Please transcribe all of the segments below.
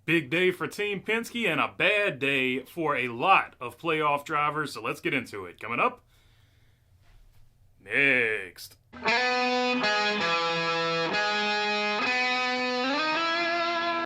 Big day for Team Penske and a bad day for a lot of playoff drivers, so let's get into it. Coming up next.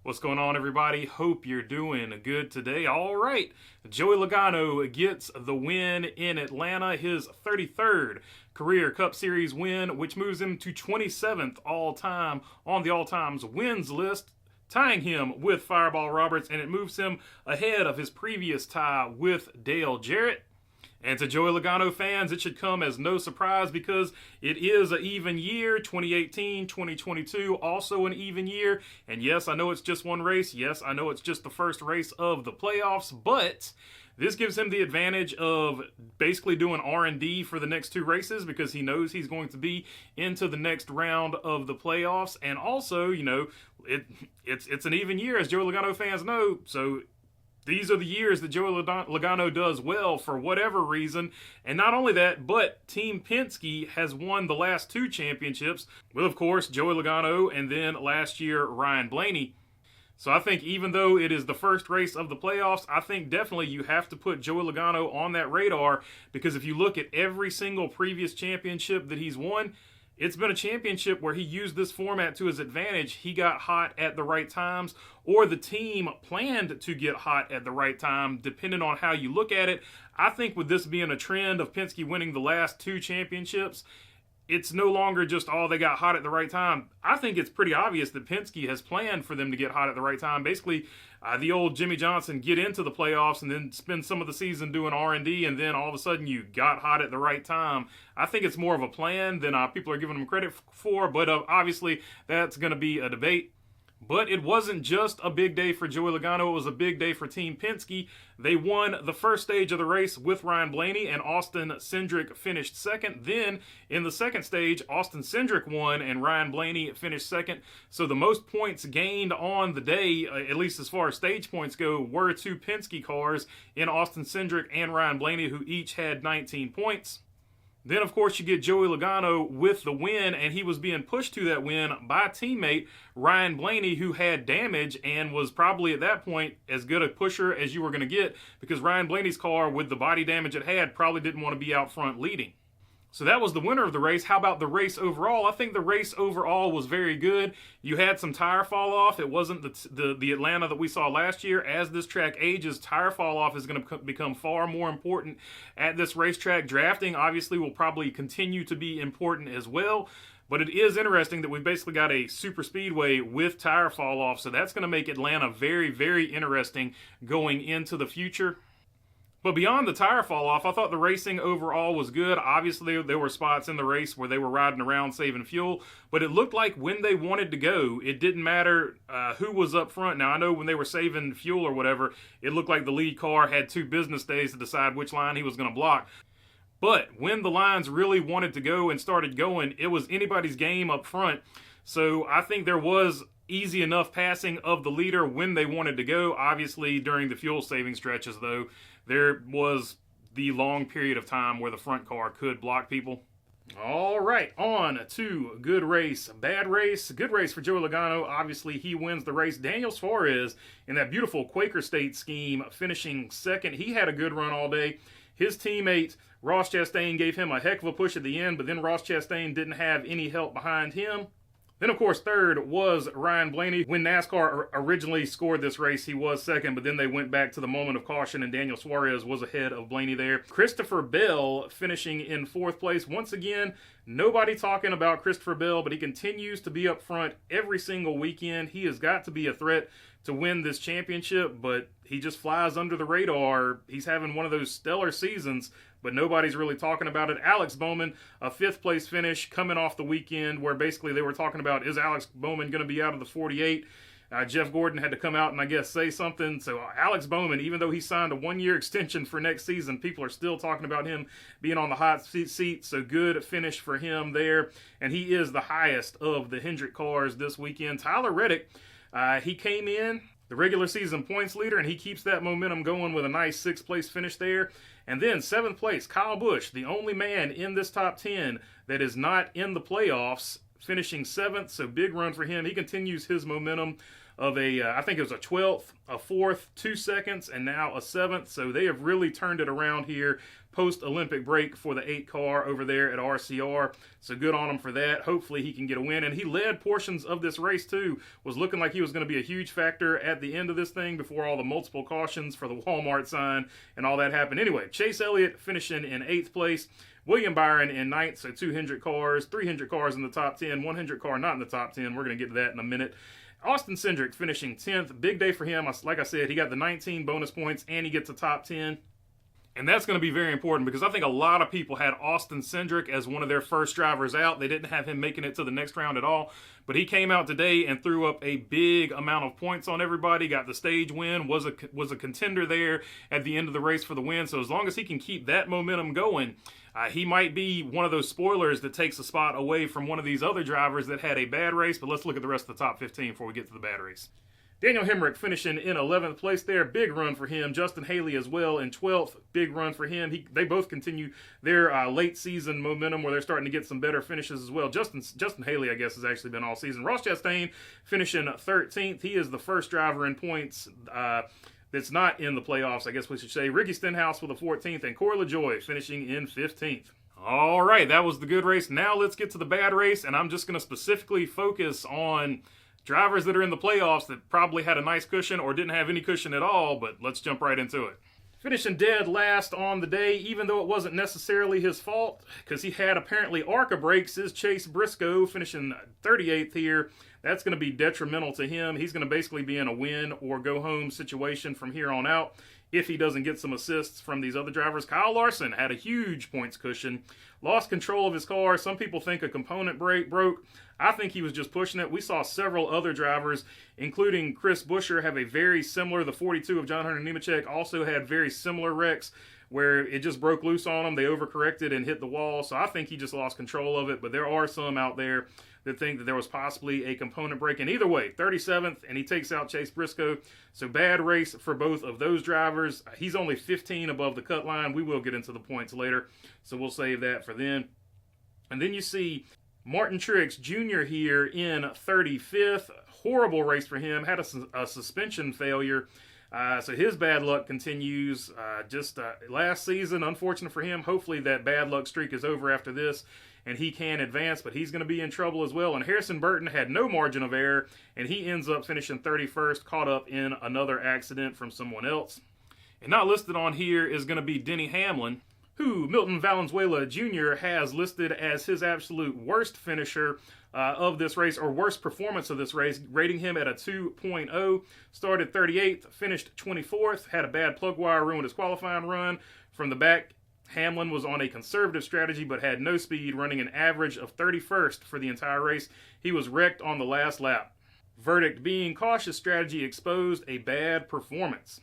What's going on, everybody? Hope you're doing good today. All right, Joey Logano gets the win in Atlanta, his 33rd career Cup Series win, which moves him to 27th all-time on the all-times wins list, tying him with Fireball Roberts, and it moves him ahead of his previous tie with Dale Jarrett. And to Joey Logano fans, it should come as no surprise because it is an even year. 2018, 2022, also an even year. And yes, I know it's just one race. Yes, I know it's just the first race of the playoffs, but this gives him the advantage of basically doing R&D for the next two races because he knows he's going to be into the next round of the playoffs. And also, you know, it's an even year, as Joey Logano fans know, so these are the years that Joey Logano does well for whatever reason. And not only that, but Team Penske has won the last two championships with, of course, Joey Logano and then last year Ryan Blaney. So I think even though it is the first race of the playoffs, I think definitely you have to put Joey Logano on that radar because if you look at every single previous championship that he's won, it's been a championship where he used this format to his advantage. He got hot at the right times, or the team planned to get hot at the right time, depending on how you look at it. I think with this being a trend of Penske winning the last two championships, it's no longer just, oh, they got hot at the right time. I think it's pretty obvious that Penske has planned for them to get hot at the right time. Basically, the old Jimmy Johnson get into the playoffs and then spend some of the season doing R&D, and then all of a sudden you got hot at the right time. I think it's more of a plan than people are giving them credit for, but obviously that's going to be a debate. But it wasn't just a big day for Joey Logano, it was a big day for Team Penske. They won the first stage of the race with Ryan Blaney, and Austin Cindric finished second. Then, in the second stage, Austin Cindric won, and Ryan Blaney finished second. So the most points gained on the day, at least as far as stage points go, were two Penske cars in Austin Cindric and Ryan Blaney, who each had 19 points. Then, of course, you get Joey Logano with the win, and he was being pushed to that win by teammate Ryan Blaney, who had damage and was probably at that point as good a pusher as you were going to get because Ryan Blaney's car, with the body damage it had, probably didn't want to be out front leading. So that was the winner of the race. How about the race overall? I think the race overall was very good. You had some tire fall off. It wasn't the Atlanta that we saw last year. As this track ages, tire fall off is going to become far more important at this racetrack. Drafting obviously will probably continue to be important as well. But it is interesting that we basically got a super speedway with tire fall off. So that's going to make Atlanta very, very interesting going into the future. But beyond the tire fall off, I thought the racing overall was good. Obviously, there were spots in the race where they were riding around saving fuel, but it looked like when they wanted to go, it didn't matter who was up front. Now, I know when they were saving fuel or whatever, it looked like the lead car had 2 business days to decide which line he was going to block. But when the lines really wanted to go and started going, it was anybody's game up front. So I think there was easy enough passing of the leader when they wanted to go. Obviously, during the fuel saving stretches, though, there was the long period of time where the front car could block people. All right, on to good race, bad race. Good race for Joey Logano. Obviously, he wins the race. Daniel Suarez, in that beautiful Quaker State scheme, finishing second. He had a good run all day. His teammate, Ross Chastain, gave him a heck of a push at the end, but then Ross Chastain didn't have any help behind him. Then, of course, third was Ryan Blaney. When NASCAR originally scored this race, he was second, but then they went back to the moment of caution, and Daniel Suarez was ahead of Blaney there. Christopher Bell finishing in fourth place. Once again, nobody talking about Christopher Bell, but he continues to be up front every single weekend. He has got to be a threat to win this championship, but he just flies under the radar. He's having one of those stellar seasons, but nobody's really talking about it. Alex Bowman, a fifth place finish coming off the weekend where basically they were talking about, is Alex Bowman going to be out of the 48? Jeff Gordon had to come out and I guess say something. So Alex Bowman, even though he signed a 1-year extension for next season, people are still talking about him being on the hot seat. So good finish for him there. And he is the highest of the Hendrick cars this weekend. Tyler Reddick, he came in the regular season points leader, and he keeps that momentum going with a nice 6th place finish there. And then 7th place, Kyle Busch, the only man in this top 10 that is not in the playoffs, finishing 7th, so big run for him. He continues his momentum of I think it was a 12th, a 4th, 2 seconds, and now a 7th. So they have really turned it around here post-Olympic break for the 8 car over there at RCR. So good on him for that. Hopefully he can get a win. And he led portions of this race too. Was looking like he was going to be a huge factor at the end of this thing before all the multiple cautions for the Walmart sign and all that happened. Anyway, Chase Elliott finishing in 8th place. William Byron in 9th, so 200 cars, 300 cars in the top 10, 100 car not in the top 10. We're going to get to that in a minute. Austin Cindric finishing 10th. Big day for him. Like I said, he got the 19 bonus points and he gets a top 10. And that's going to be very important because I think a lot of people had Austin Cindric as one of their first drivers out. They didn't have him making it to the next round at all. But he came out today and threw up a big amount of points on everybody. Got the stage win. Was a contender there at the end of the race for the win. So as long as he can keep that momentum going, he might be one of those spoilers that takes a spot away from one of these other drivers that had a bad race. But let's look at the rest of the top 15 before we get to the bad race. Daniel Hemrick finishing in 11th place there. Big run for him. Justin Haley as well in 12th. Big run for him. They both continue their late season momentum where they're starting to get some better finishes as well. Justin Haley, I guess, has actually been all season. Ross Chastain finishing 13th. He is the first driver in points that's not in the playoffs, I guess we should say. Ricky Stenhouse with a 14th and Corey LaJoie finishing in 15th. All right, that was the good race. Now let's get to the bad race, and I'm just going to specifically focus on drivers that are in the playoffs that probably had a nice cushion or didn't have any cushion at all, but let's jump right into it. Finishing dead last on the day, even though it wasn't necessarily his fault, because he had apparently ARCA brakes, is Chase Briscoe, finishing 38th here. That's going to be detrimental to him. He's going to basically be in a win or go home situation from here on out if he doesn't get some assists from these other drivers. Kyle Larson had a huge points cushion, lost control of his car. Some people think a component brake broke. I think he was just pushing it. We saw several other drivers, including Chris Buescher, have a very similar, the 42 of John Hunter Nemechek also had very similar wrecks where it just broke loose on them. They overcorrected and hit the wall. So I think he just lost control of it. But there are some out there that think that there was possibly a component break. And either way, 37th, and he takes out Chase Briscoe. So bad race for both of those drivers. He's only 15 above the cut line. We will get into the points later, so we'll save that for then. And then you see Martin Truex Jr. here in 35th. Horrible race for him. Had a suspension failure. So his bad luck continues. Last season, unfortunate for him. Hopefully that bad luck streak is over after this and he can advance, but he's going to be in trouble as well. And Harrison Burton had no margin of error, and he ends up finishing 31st, caught up in another accident from someone else. And not listed on here is going to be Denny Hamlin, who Milton Valenzuela Jr. has listed as his absolute worst finisher of this race, or worst performance of this race, rating him at a 2.0. Started 38th, finished 24th, had a bad plug wire, ruined his qualifying run. From the back, Hamlin was on a conservative strategy but had no speed, running an average of 31st for the entire race. He was wrecked on the last lap. Verdict being cautious strategy exposed, a bad performance.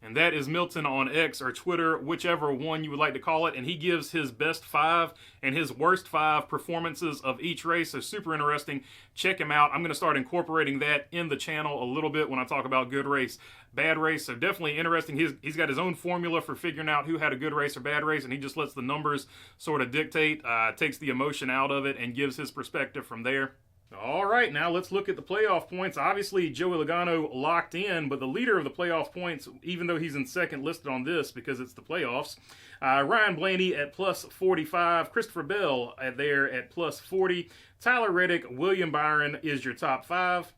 And that is Milton on X or Twitter, whichever one you would like to call it. And he gives his best 5 and his worst 5 performances of each race. So super interesting. Check him out. I'm going to start incorporating that in the channel a little bit when I talk about good race, bad race. So definitely interesting. He's got his own formula for figuring out who had a good race or bad race. And he just lets the numbers sort of dictate, takes the emotion out of it and gives his perspective from there. All right, now let's look at the playoff points. Obviously, Joey Logano locked in, but the leader of the playoff points, even though he's in second listed on this because it's the playoffs, Ryan Blaney at plus 45, Christopher Bell there at plus 40, Tyler Reddick, William Byron is your top 5.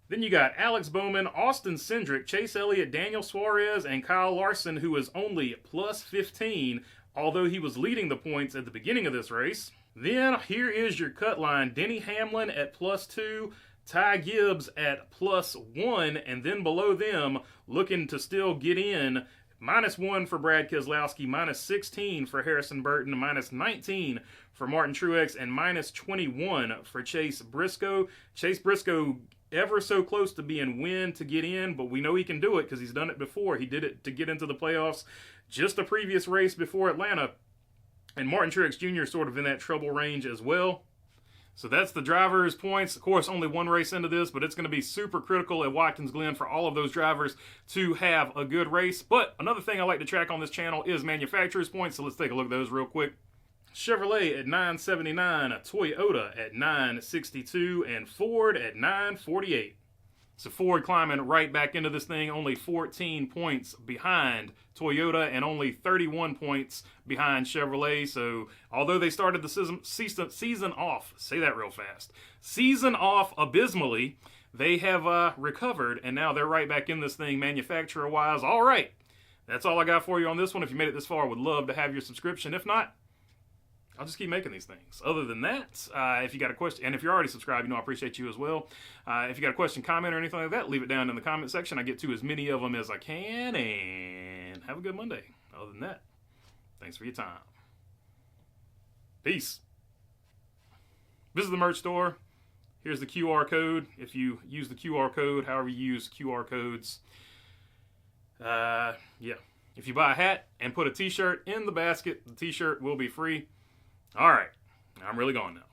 Then you got Alex Bowman, Austin Cindric, Chase Elliott, Daniel Suarez, and Kyle Larson, who is only plus 15, although he was leading the points at the beginning of this race. Then here is your cut line. Denny Hamlin at plus 2, Ty Gibbs at plus 1, and then below them, looking to still get in, minus 1 for Brad Keselowski, minus 16 for Harrison Burton, minus 19 for Martin Truex, and minus 21 for Chase Briscoe. Chase Briscoe ever so close to being win to get in, but we know he can do it because he's done it before. He did it to get into the playoffs just a previous race before Atlanta. And Martin Truex Jr. sort of in that trouble range as well. So that's the drivers' points. Of course, only one race into this, but it's going to be super critical at Watkins Glen for all of those drivers to have a good race. But another thing I like to track on this channel is manufacturers' points, so let's take a look at those real quick. Chevrolet at 979, Toyota at 962, and Ford at 948. So Ford climbing right back into this thing, only 14 points behind Toyota and only 31 points behind Chevrolet. So although they started the season off, say that real fast, season off abysmally, they have recovered, and now they're right back in this thing manufacturer-wise. All right, that's all I got for you on this one. If you made it this far, I would love to have your subscription. If not, I'll just keep making these things. Other than that, if you got a question, and if you're already subscribed, you know I appreciate you as well. If you got a question, comment, or anything like that, leave it down in the comment section. I get to as many of them as I can, and have a good Monday. Other than that, thanks for your time. Peace. Visit the merch store. Here's the QR code. If you use the QR code, however you use QR codes, yeah. If you buy a hat and put a t-shirt in the basket, the t-shirt will be free. All right, I'm really going now.